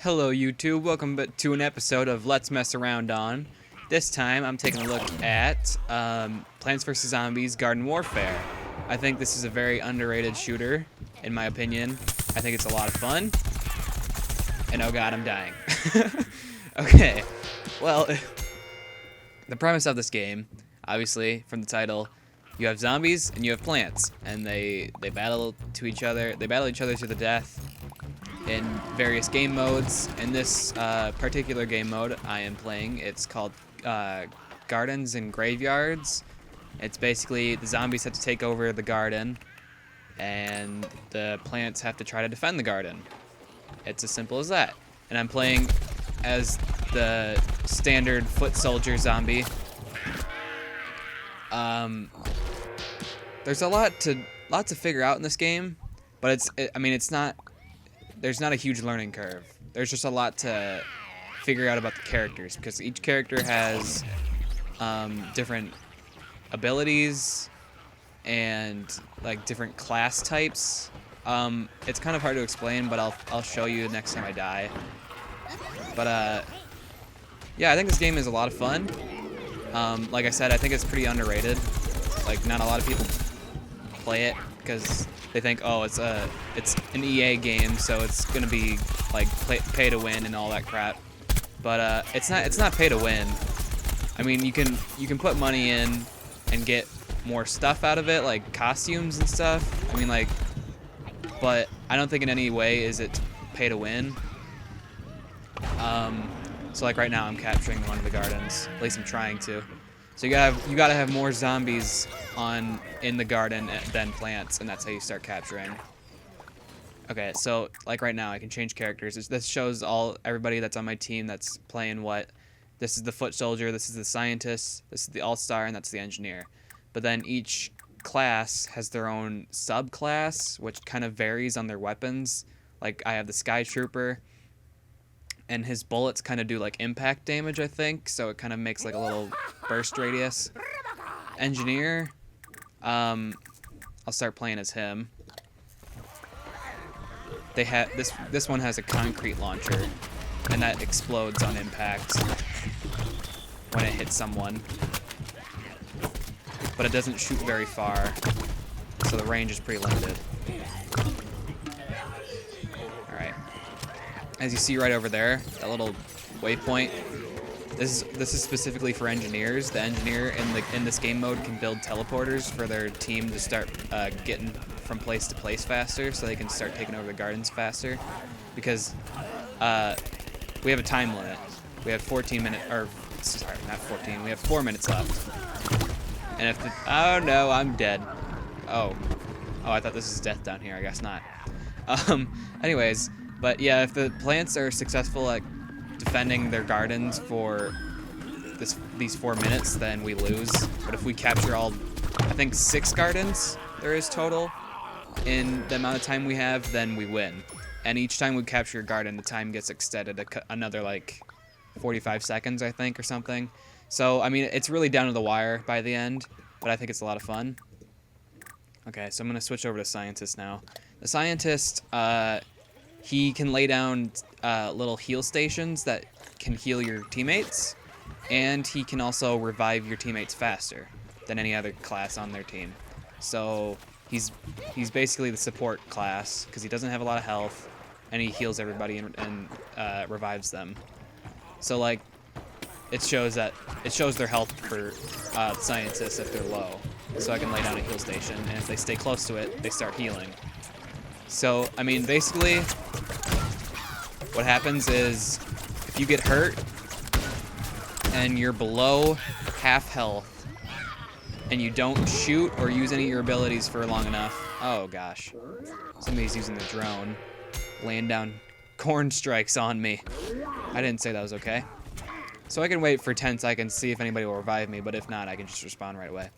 Hello YouTube, welcome to an episode of Let's Mess Around On. This time I'm taking a look at Plants vs. Zombies Garden Warfare. I think this is a very underrated shooter, in my opinion. I think it's a lot of fun. And oh god, I'm dying. Okay, well, the premise of this game, obviously, from the title, you have zombies and you have plants, and they battle to each other. They battle each other to the death in various game modes. In this particular game mode I am playing, it's called Gardens and Graveyards. It's basically the zombies have to take over the garden, and the plants have to try to defend the garden. It's as simple as that. And I'm playing as the standard foot soldier zombie. There's a lot to figure out in this game, but there's not a huge learning curve. There's just a lot to figure out about the characters, because each character has different abilities and like different class types. It's kind of hard to explain, but I'll show you next time I die. But yeah, I think this game is a lot of fun. Like I said, I think it's pretty underrated. Like, not a lot of people play it because they think, oh, it's an EA game, so it's gonna be like pay to win and all that crap. But it's not pay to win. I mean, you can put money in and get more stuff out of it, like costumes and stuff. I mean, like, but I don't think in any way is it pay to win. So like right now I'm capturing one of the gardens. At least I'm trying to. So you gotta have more zombies in the garden than plants, and that's how you start capturing. Okay, so like right now I can change characters. This shows everybody that's on my team that's playing what. This is the foot soldier, this is the scientist, this is the all-star, and that's the engineer. But then each class has their own subclass, which kind of varies on their weapons. Like I have the Sky Trooper, and his bullets kind of do like impact damage, I think, so it kind of makes like a little burst radius. Engineer, I'll start playing as him. They have this one has a concrete launcher, and that explodes on impact when it hits someone. But it doesn't shoot very far, so the range is pretty limited. Alright. As you see right over there, that little waypoint, this is specifically for engineers. The engineer in this game mode can build teleporters for their team to start getting from place to place faster, so they can start taking over the gardens faster. Because we have a time limit. We have 14 minutes, or sorry, not 14. We have 4 minutes left. And if oh no, I'm dead. Oh, I thought this was death down here. I guess not. Anyways, but yeah, if the plants are successful at defending their gardens for these 4 minutes, then we lose. But if we capture all, I think 6 gardens there is total in the amount of time we have, then we win. And each time we capture a garden, the time gets extended another like 45 seconds, I think, or something. So, I mean, it's really down to the wire by the end, but I think it's a lot of fun. Okay, so I'm going to switch over to Scientist now. The Scientist, he can lay down little heal stations that can heal your teammates, and he can also revive your teammates faster than any other class on their team. So he's basically the support class, because he doesn't have a lot of health, and he heals everybody and revives them. So, like, it shows their health for scientists if they're low. So I can lay down a heal station, and if they stay close to it, they start healing. So, I mean, basically, what happens is if you get hurt and you're below half health and you don't shoot or use any of your abilities for long enough, oh gosh, somebody's using the drone, laying down corn strikes on me. I didn't say that was okay. So I can wait for 10 seconds, see if anybody will revive me, but if not, I can just respawn right away.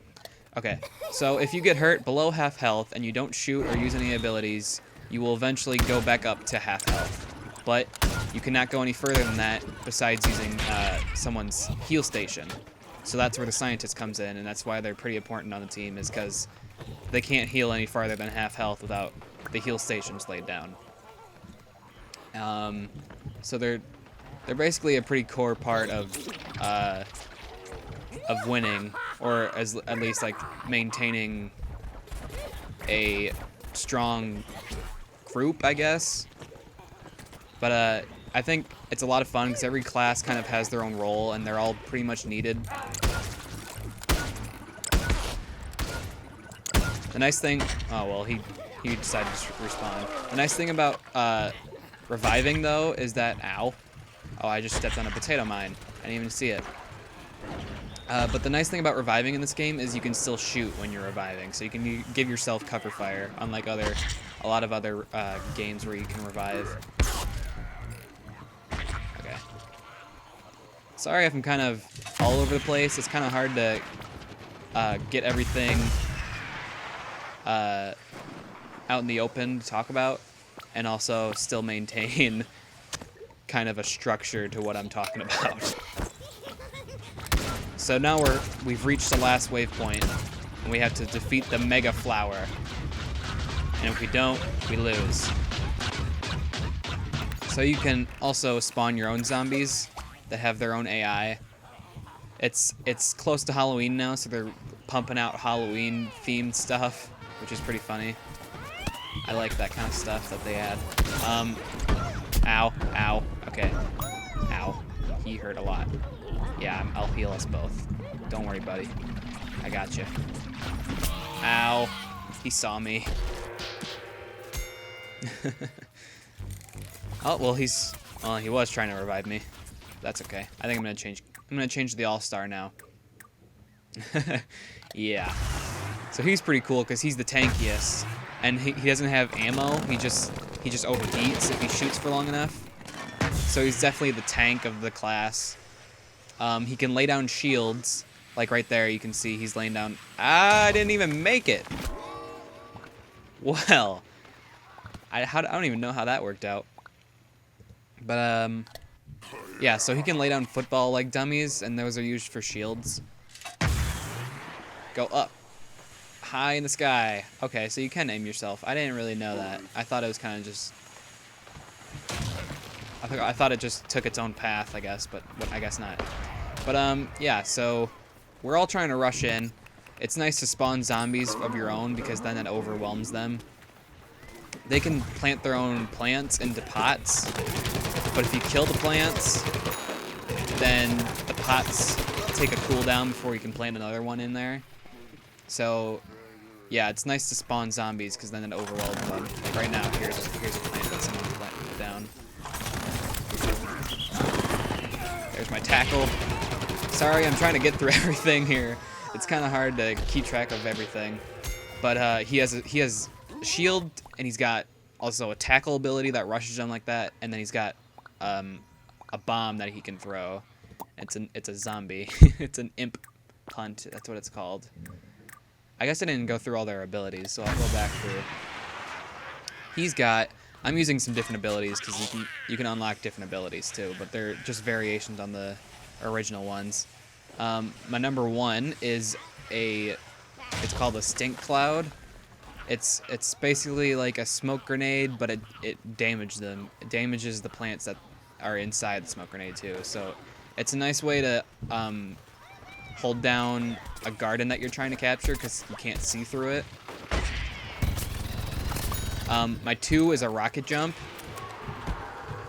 Okay, so if you get hurt below half health and you don't shoot or use any abilities, you will eventually go back up to half health. But you cannot go any further than that besides using someone's heal station. So that's where the Scientist comes in, and that's why they're pretty important on the team, is because they can't heal any farther than half health without the heal stations laid down. So they're basically a pretty core part of winning, or at least like maintaining a strong group, I guess. But I think it's a lot of fun because every class kind of has their own role and they're all pretty much needed. The nice thing, oh well, he decided to respawn. The nice thing about reviving though is that, ow, oh, I just stepped on a potato mine. I didn't even see it. But the nice thing about reviving in this game is you can still shoot when you're reviving, so you can give yourself cover fire, unlike a lot of other games where you can revive. Okay. Sorry if I'm kind of all over the place. It's kind of hard to get everything out in the open to talk about, and also still maintain kind of a structure to what I'm talking about. So now we've reached the last waypoint, and we have to defeat the Mega Flower. And if we don't, we lose. So you can also spawn your own zombies that have their own AI. It's close to Halloween now, so they're pumping out Halloween-themed stuff, which is pretty funny. I like that kind of stuff that they add. Ow, ow, okay. Ow, he hurt a lot. Yeah, I'll heal us both. Don't worry, buddy. I got you. Ow. He saw me. Oh, well, he was trying to revive me. That's okay. I think I'm gonna change the All-Star now. Yeah. So he's pretty cool because he's the tankiest, and he doesn't have ammo. He just overheats if he shoots for long enough. So he's definitely the tank of the class. He can lay down shields, like right there. You can see he's laying down. I didn't even make it. Well, I don't even know how that worked out. But yeah. So he can lay down football like dummies, and those are used for shields. Go up, high in the sky. Okay, so you can aim yourself. I didn't really know that. I thought it was kind of just. I thought it just took its own path, I guess, but I guess not. But yeah, so we're all trying to rush in. It's nice to spawn zombies of your own because then it overwhelms them. They can plant their own plants into pots, but if you kill the plants, then the pots take a cooldown before you can plant another one in there. So yeah, it's nice to spawn zombies because then it overwhelms them. Like right now, here's a plant that someone planted down. There's my tackle. Sorry, I'm trying to get through everything here. It's kind of hard to keep track of everything. But he has a shield, and he's got also a tackle ability that rushes him like that, and then he's got a bomb that he can throw. It's a zombie. It's an imp punt. That's what it's called. I guess I didn't go through all their abilities, so I'll go back through. I'm using some different abilities because you can unlock different abilities too, but they're just variations on the original ones. My number one is it's called a stink cloud. It's basically like a smoke grenade, but it damages the plants that are inside the smoke grenade too. So it's a nice way to hold down a garden that you're trying to capture because you can't see through it. My 2 is a rocket jump,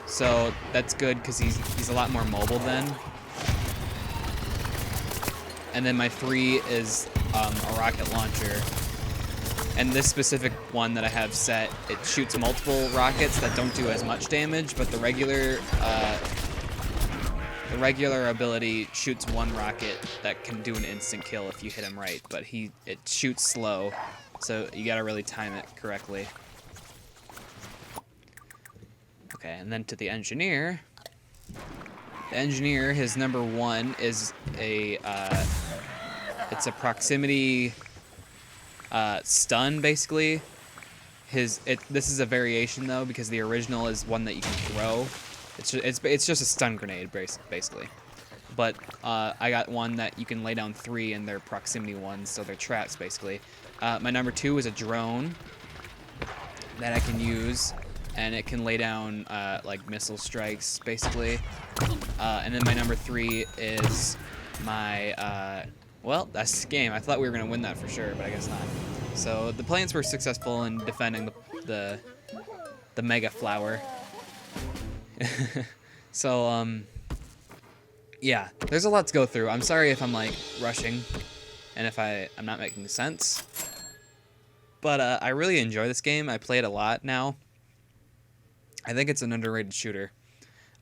so that's good because he's a lot more mobile then. And then my 3 is a rocket launcher, and this specific one that I have set, it shoots multiple rockets that don't do as much damage, but the regular ability shoots one rocket that can do an instant kill if you hit him right, but it shoots slow, so you gotta really time it correctly. Okay, and then to the engineer. The engineer, his number 1 is it's a proximity stun, basically. This is a variation though, because the original is one that you can throw. It's just a stun grenade, basically. But I got one that you can lay down 3, and they're proximity ones, so they're traps, basically. My number 2 is a drone that I can use, and it can lay down like missile strikes, basically. And then my number 3 is my, well, that's the game. I thought we were going to win that for sure, but I guess not. So the Plants were successful in defending the Mega Flower. So, yeah, there's a lot to go through. I'm sorry if I'm, like, rushing and if I'm not making sense. But I really enjoy this game. I play it a lot now. I think it's an underrated shooter.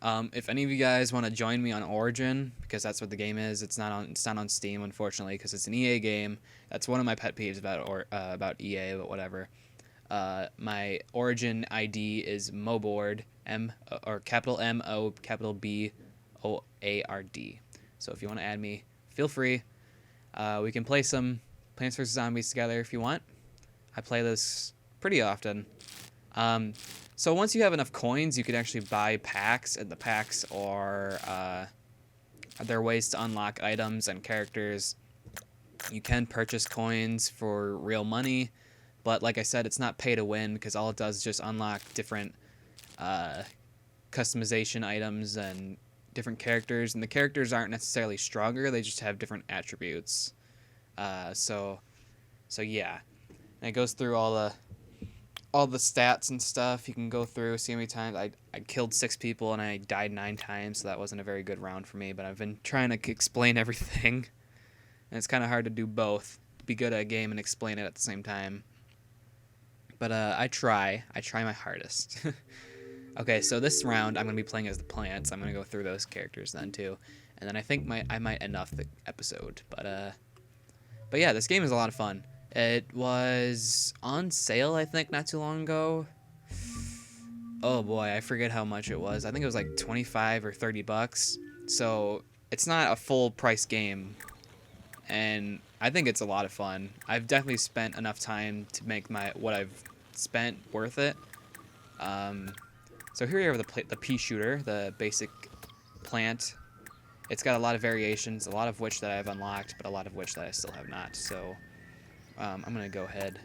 If any of you guys want to join me on Origin, because that's what the game is, it's not on Steam, unfortunately, because it's an EA game. That's one of my pet peeves about EA, but whatever. My Origin ID is Moboard, or capital M-O, capital B-O-A-R-D. So if you want to add me, feel free. We can play some Plants vs. Zombies together if you want. I play this pretty often. So once you have enough coins, you can actually buy packs, and the packs are there are ways to unlock items and characters. You can purchase coins for real money, but like I said, it's not pay to win because all it does is just unlock different customization items and different characters, and the characters aren't necessarily stronger, they just have different attributes. So yeah, and it goes through all the stats and stuff. You can go through, see how many times I killed 6 people and I died 9 times, so that wasn't a very good round for me, but I've been trying to explain everything, and it's kind of hard to do both, be good at a game and explain it at the same time. But I try my hardest. Okay, so this round I'm going to be playing as the Plants. I'm going to go through those characters then too, and then I think I might end off the episode. But yeah, this game is a lot of fun. It was on sale, I think, not too long ago. Oh boy, I forget how much it was. I think it was like 25 or 30 bucks. So it's not a full price game, and I think it's a lot of fun. I've definitely spent enough time to make what I've spent worth it. So here we have the pea shooter, the basic plant. It's got a lot of variations, a lot of which that I've unlocked, but a lot of which that I still have not. So I'm going to go ahead.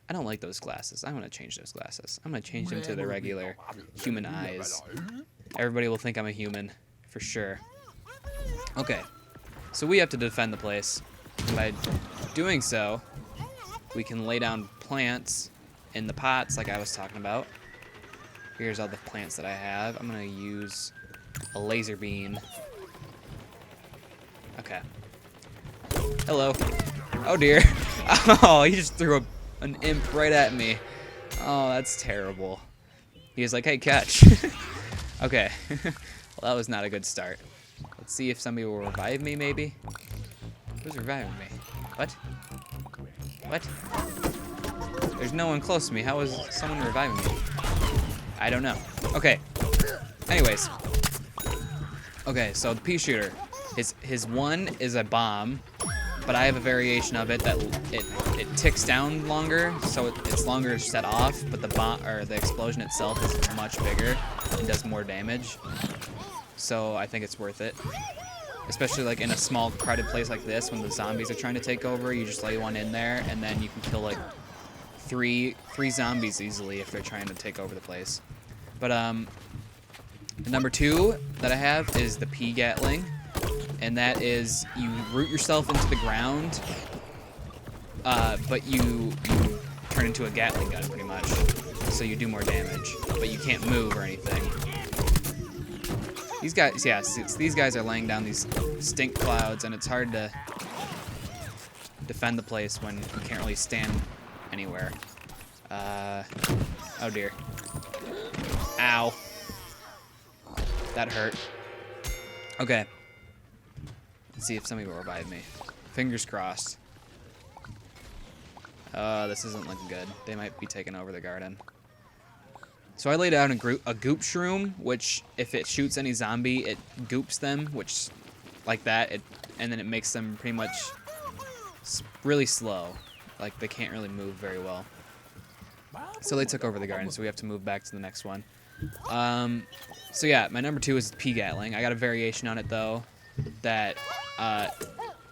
I don't like those glasses. I'm going to change those glasses. I'm going to change them to the regular human eyes. Everybody will think I'm a human, for sure. Okay, so we have to defend the place. And by doing so, we can lay down plants in the pots like I was talking about. Here's all the plants that I have. I'm going to use a laser beam. Okay. Hello. Oh dear. Oh, he just threw an imp right at me. Oh, that's terrible. He was like, hey, catch. Okay. Well, that was not a good start. Let's see if somebody will revive me, maybe. Who's reviving me? What? What? There's no one close to me. How is someone reviving me? I don't know. Okay. Anyways. Okay, so the pea shooter. His one is a bomb, but I have a variation of it that it ticks down longer, so it's longer to set off, but the bomb or the explosion itself is much bigger and does more damage. So I think it's worth it. Especially like in a small crowded place like this when the zombies are trying to take over, you just lay one in there and then you can kill like three zombies easily if they're trying to take over the place. But the number 2 that I have is the pea Gatling, and that is you root yourself into the ground, but you turn into a Gatling gun pretty much, so you do more damage, but you can't move or anything. These guys, yeah, these guys are laying down these stink clouds, and it's hard to defend the place when you can't really stand anywhere. Oh dear. Ow. That hurt. Okay. Let's see if somebody will revive me. Fingers crossed. This isn't looking good. They might be taking over the garden. So I laid down a goop shroom, which if it shoots any zombie, it goops them, which like that, and then it makes them pretty much really slow. Like they can't really move very well. So they took over the garden, so we have to move back to the next one. So yeah, my number 2 is pea Gatling. I got a variation on it though, that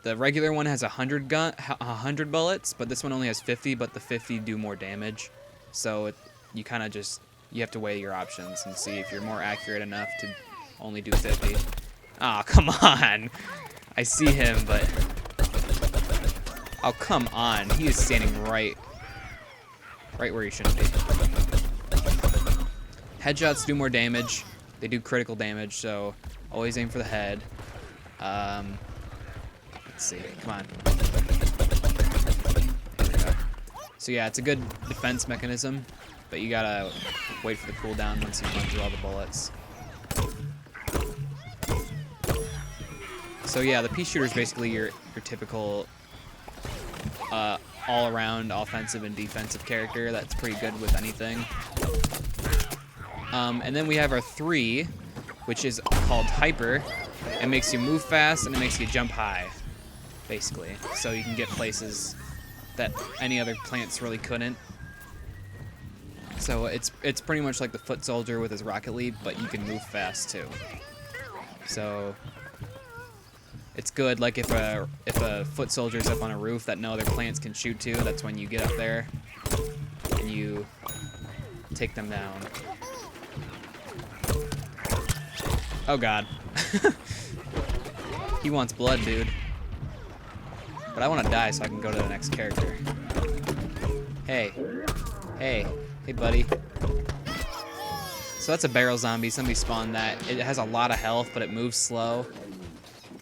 the regular one has 100 bullets, but this one only has 50, but the 50 do more damage. So you kind of just you have to weigh your options and see if you're more accurate enough to only do 50. Oh, come on. I see him, but... Oh, come on. He is standing right where he shouldn't be. Headshots do more damage. They do critical damage, so always aim for the head. Let's see. Come on. There we go. So yeah, it's a good defense mechanism, but you gotta wait for the cooldown once you run through all the bullets. So yeah, the pea shooter is basically your typical all-around offensive and defensive character that's pretty good with anything. And then we have our 3, which is called Hyper. It makes you move fast and it makes you jump high, basically. So you can get places that any other plants really couldn't. So it's pretty much like the foot soldier with his rocket leap, but you can move fast too. So it's good, like if a foot soldier's up on a roof that no other plants can shoot to, that's when you get up there and you take them down. Oh god. He wants blood, dude. But I want to die so I can go to the next character. Hey. Hey. Hey, buddy. So that's a barrel zombie. Somebody spawned that. It has a lot of health, but it moves slow.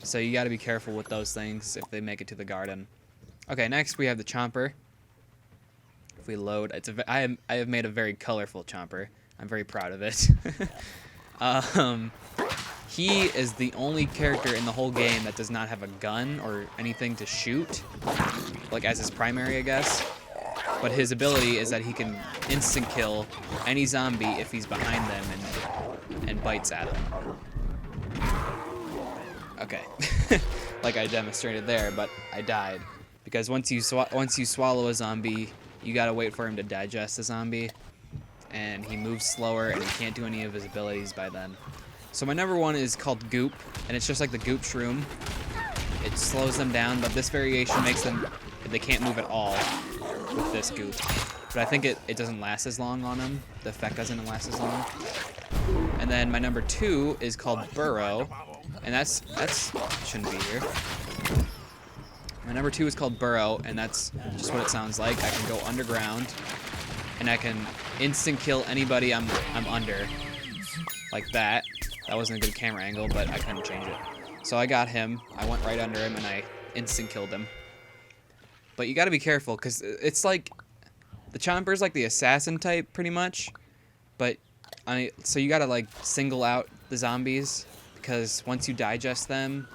So you got to be careful with those things if they make it to the garden. Okay, next we have the Chomper. If we load, I have made a very colorful Chomper. I'm very proud of it. He is the only character in the whole game that does not have a gun or anything to shoot, like as his primary, I guess. But his ability is that he can instant kill any zombie if he's behind them and bites at him. Okay, like I demonstrated there, but I died because once you swallow a zombie, you gotta wait for him to digest the zombie, and he moves slower and he can't do any of his abilities by then. So my number 1 is called Goop, and it's just like the Goop Shroom. It slows them down, but this variation makes them, they can't move at all with this Goop. But I think it doesn't last as long on them. The effect doesn't last as long. And then my number 2 is called Burrow, and that's shouldn't be here. My number 2 is called Burrow, and that's just what it sounds like. I can go underground, and I can instant kill anybody I'm under, like that. That wasn't a good camera angle, but I couldn't change it. So I got him. I went right under him, and I instant killed him. But you got to be careful, because it's like the Chomper's like the assassin type, pretty much. But so you got to like single out the zombies, because once you digest them,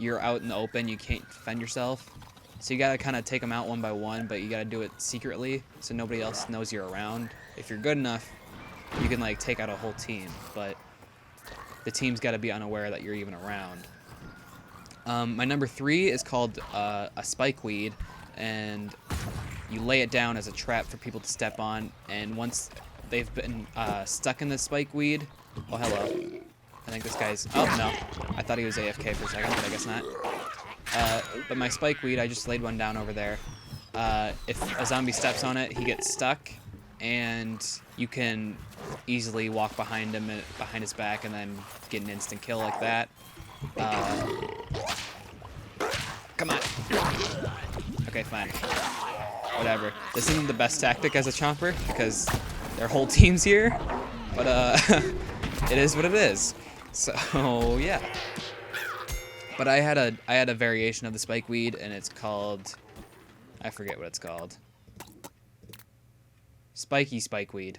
you're out in the open. You can't defend yourself. So you got to kind of take them out one by one, but you got to do it secretly, so nobody else knows you're around. If you're good enough, you can like take out a whole team, but the team's got to be unaware that you're even around. My number 3 is called a spikeweed, and you lay it down as a trap for people to step on, and once they've been stuck in the spikeweed... Oh, hello. I think this guy's... Oh, no. I thought he was AFK for a second, but I guess not. But my spikeweed, I just laid one down over there. If a zombie steps on it, he gets stuck, and you can easily walk behind him, behind his back, and then get an instant kill like that. Come on. Okay, fine. Whatever. This isn't the best tactic as a Chomper, because their whole team's here, but it is what it is. So yeah. But I had a variation of the spikeweed, and it's called, I forget what it's called. Spiky spikeweed.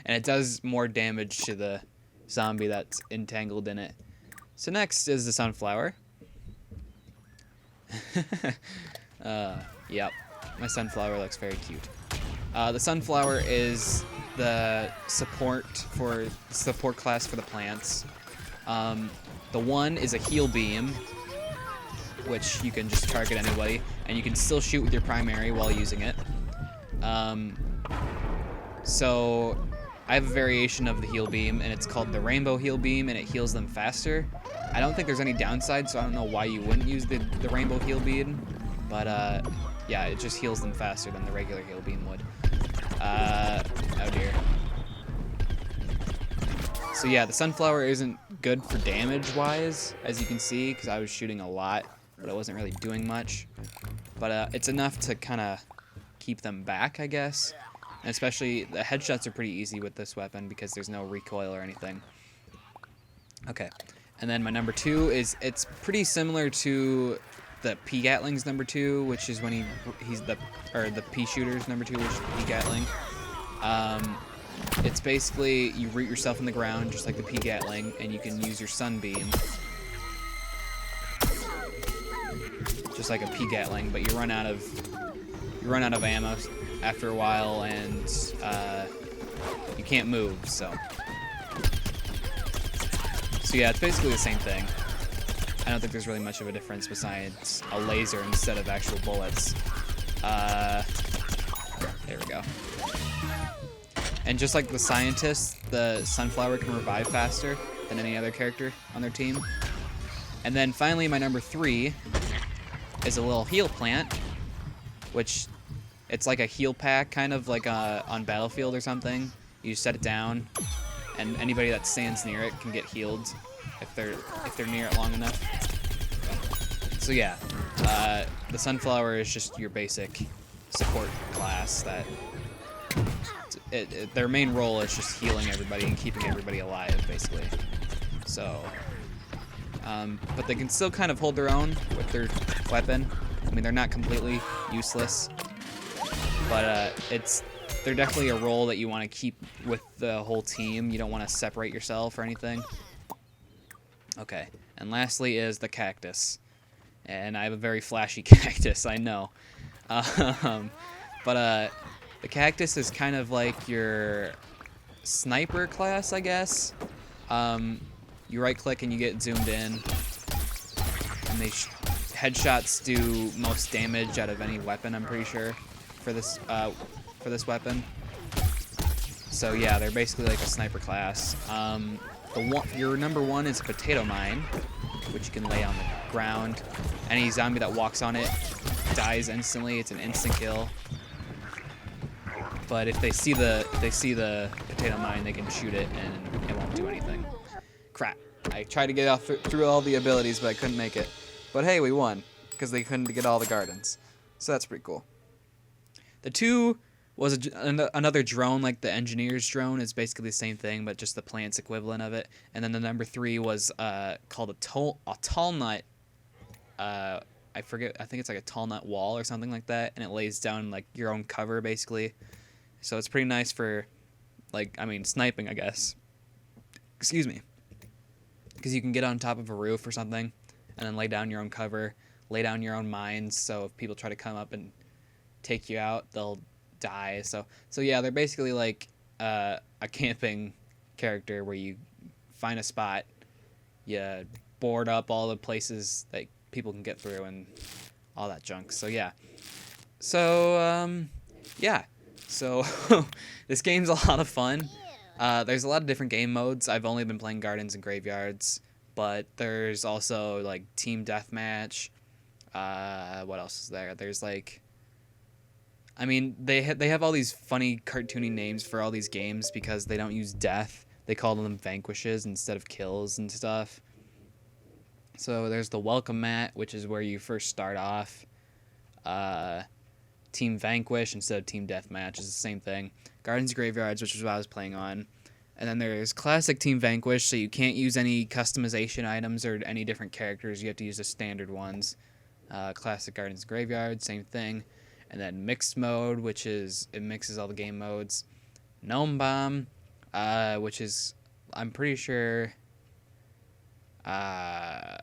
And it does more damage to the zombie that's entangled in it. So next is the sunflower. Yep. My sunflower looks very cute. The sunflower is the support class for the plants. The 1 is a heal beam, which you can just target anybody, and you can still shoot with your primary while using it. So I have a variation of the heal beam, and it's called the rainbow heal beam, and it heals them faster. I don't think there's any downside, so I don't know why you wouldn't use the rainbow heal beam, but yeah, it just heals them faster than the regular heal beam would. Oh dear. So yeah, the sunflower isn't good for damage-wise, as you can see, because I was shooting a lot, but it wasn't really doing much. But it's enough to kind of keep them back, I guess. And especially, the headshots are pretty easy with this weapon because there's no recoil or anything. Okay, and then my number 2 is, it's pretty similar to the P Gatling's number 2, which is when he's the P shooter's number 2, which is the P Gatling. It's basically you root yourself in the ground just like the P Gatling, and you can use your sunbeam, just like a P Gatling, but you run out of ammo after a while, and you can't move. So yeah, it's basically the same thing. I don't think there's really much of a difference besides a laser instead of actual bullets. There we go. And just like the scientists, the sunflower can revive faster than any other character on their team. And then finally, my number 3 is a little heal plant, which it's like a heal pack, kind of like on Battlefield or something. You set it down, and anybody that stands near it can get healed if they're near it long enough. So yeah, the sunflower is just your basic support class that their main role is just healing everybody and keeping everybody alive, basically. So, but they can still kind of hold their own with their weapon. I mean, they're not completely useless, but they're definitely a role that you want to keep with the whole team. You don't want to separate yourself or anything. Okay, and lastly is the cactus. And I have a very flashy cactus, I know. But the cactus is kind of like your sniper class, I guess. You right-click and you get zoomed in. And headshots do most damage out of any weapon, I'm pretty sure, for this weapon. So yeah, they're basically like a sniper class. Your number 1 is a potato mine, which you can lay on the ground. Any zombie that walks on it dies instantly. It's an instant kill. But if they see the potato mine, they can shoot it and it won't do anything. Crap! I tried to get through all the abilities, but I couldn't make it. But hey, we won because they couldn't get all the gardens, so that's pretty cool. The 2 was another drone, like the engineer's drone. It's basically the same thing, but just the plant's equivalent of it. And then the number 3 was called a tall nut. I forget. I think it's like a tall nut wall or something like that, and it lays down like your own cover, basically. So it's pretty nice for, like, I mean, sniping, I guess. Excuse me. Because you can get on top of a roof or something, and then lay down your own cover, lay down your own mines, so if people try to come up and take you out, they'll die. So yeah, they're basically like a camping character where you find a spot, you board up all the places that people can get through and all that junk. So yeah. So yeah. So this game's a lot of fun. There's a lot of different game modes. I've only been playing Gardens and Graveyards, but there's also like Team Deathmatch. What else is there? There's like, I mean, they have all these funny cartoony names for all these games because they don't use death. They call them vanquishes instead of kills and stuff. So there's the Welcome Mat, which is where you first start off. Team Vanquish instead of Team Deathmatch is the same thing. Gardens and Graveyards, which is what I was playing on. And then there's Classic Team Vanquish, so you can't use any customization items or any different characters. You have to use the standard ones. Classic Gardens and Graveyards, same thing. And then Mixed Mode, which is, it mixes all the game modes. Gnome Bomb, which is, I'm pretty sure, I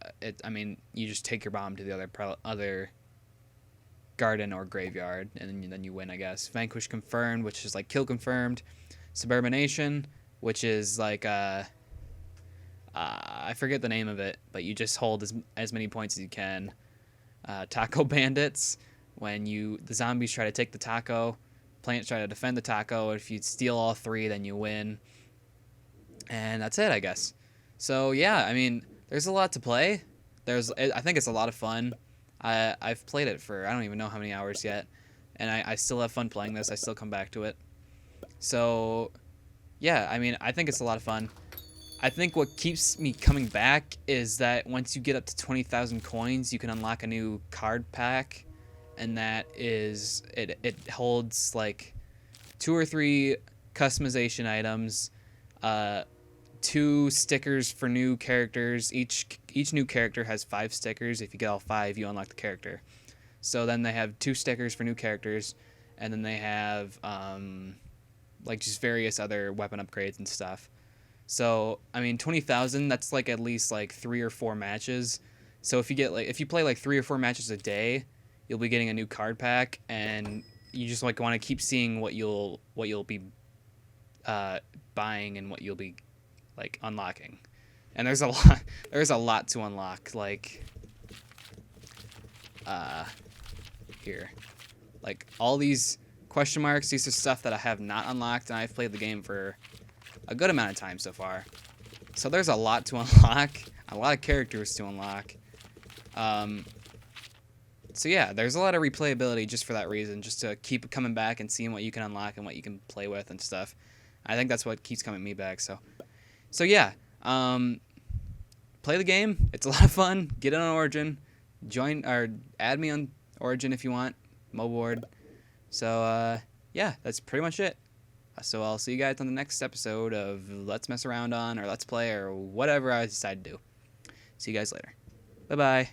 mean, you just take your bomb to the other garden or graveyard, and then you win, I guess. Vanquish Confirmed, which is like kill confirmed. Suburbanation, which is like I forget the name of it, but you just hold as many points as you can. Taco Bandits, when the zombies try to take the taco, plants try to defend the taco. If you steal all 3, then you win. And that's it, I guess. So yeah, I mean, there's a lot to play. I think it's a lot of fun. I've played it for I don't even know how many hours yet, and I still have fun playing this. I still come back to it. So yeah, I mean, I think it's a lot of fun. I think what keeps me coming back is that once you get up to 20,000 coins, you can unlock a new card pack, and that is it holds like 2 or 3 customization items, uh, 2 stickers for new characters. Each new character has 5 stickers. If you get all 5, you unlock the character. So then they have 2 stickers for new characters, and then they have like just various other weapon upgrades and stuff. So I mean, 20,000. That's like at least like 3 or 4 matches. So if you play like 3 or 4 matches a day, you'll be getting a new card pack, and you just like want to keep seeing what you'll be buying and what you'll be like unlocking. And there's a lot to unlock. Like here, like all these question marks. These are stuff that I have not unlocked, and I've played the game for a good amount of time so far. So there's a lot to unlock, a lot of characters to unlock. So yeah, there's a lot of replayability just for that reason, just to keep coming back and seeing what you can unlock and what you can play with and stuff. I think that's what keeps coming me back. So yeah, play the game. It's a lot of fun. Get it on Origin. Join or add me on Origin if you want. Moboard. So yeah, that's pretty much it. So I'll see you guys on the next episode of Let's Mess Around On or Let's Play or whatever I decide to do. See you guys later. Bye-bye.